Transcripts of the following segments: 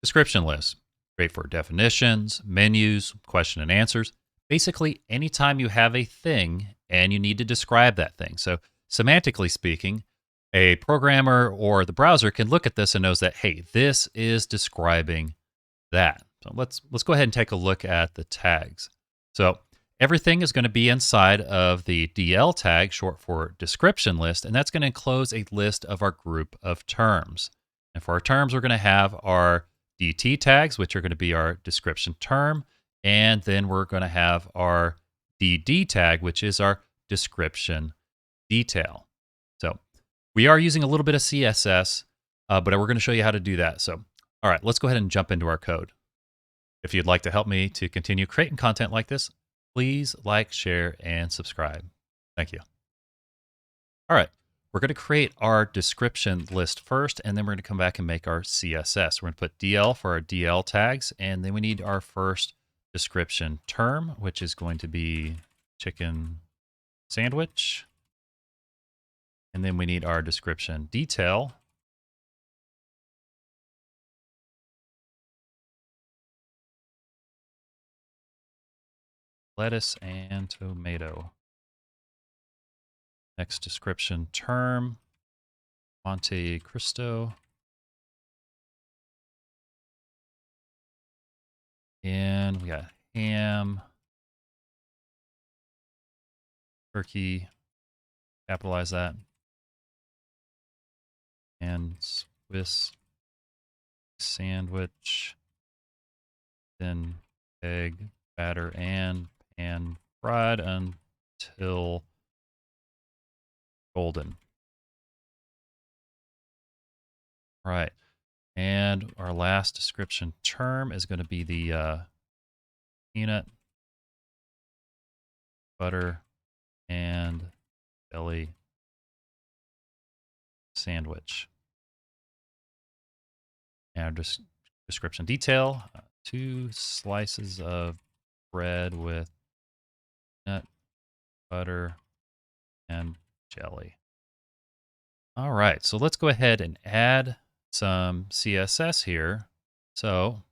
Description list. Great for definitions, menus, question and answers. Basically, anytime you have a thing and you need to describe that thing. So, semantically speaking, a programmer or the browser can look at this and knows that, hey, this is describing that. So let's go ahead and take a look at the tags. So everything is going to be inside of the DL tag, short for description list, and that's going to enclose a list of our group of terms. And for our terms, we're going to have our DT tags, which are going to be our description term, and then we're going to have our DD tag, which is our description detail. So we are using a little bit of CSS, but we're going to show you how to do that. So, all right, let's go ahead and jump into our code. If you'd like to help me to continue creating content like this, please like, share, and subscribe. Thank you. All right, we're going to create our description list first, and then we're going to come back and make our CSS. We're going to put DL for our DL tags, and then we need our first description term, which is going to be chicken sandwich. And then we need our description detail. Lettuce and tomato. Next description term, Monte Cristo. And we got ham, turkey, capitalize that. And Swiss sandwich, then egg, batter, and pan fried until golden. All right, and our last description term is going to be the peanut, butter, and jelly sandwich. And our description detail, 2 slices of bread with nut, butter, and jelly. All right, so let's go ahead and add some CSS here. So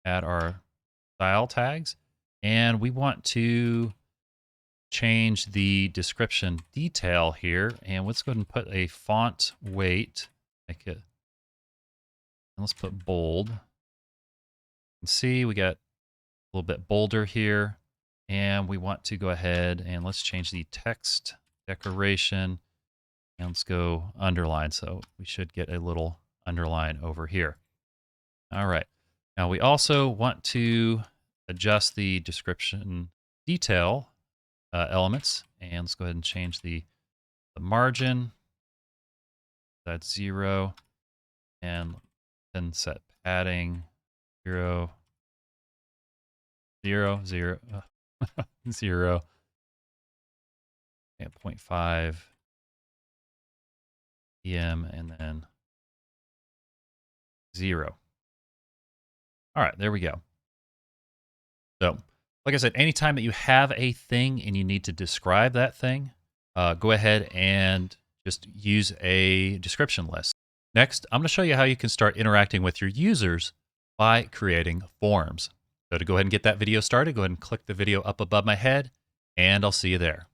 add our style tags, and we want to change the description detail here, and let's go ahead and put a font weight, make it, and let's put bold. You can see we got a little bit bolder here, and we want to go ahead and let's change the text decoration, and let's go underline. So we should get a little underline over here. All right, now we also want to adjust the description detail elements, and let's go ahead and change the margin. That's 0, and then set padding 0, 0, 0, 0, and 0.5 pm, and then 0. All right, there we go. So, like I said, anytime that you have a thing and you need to describe that thing, go ahead and just use a description list. Next, I'm going to show you how you can start interacting with your users by creating forms. So to go ahead and get that video started, go ahead and click the video up above my head, and I'll see you there.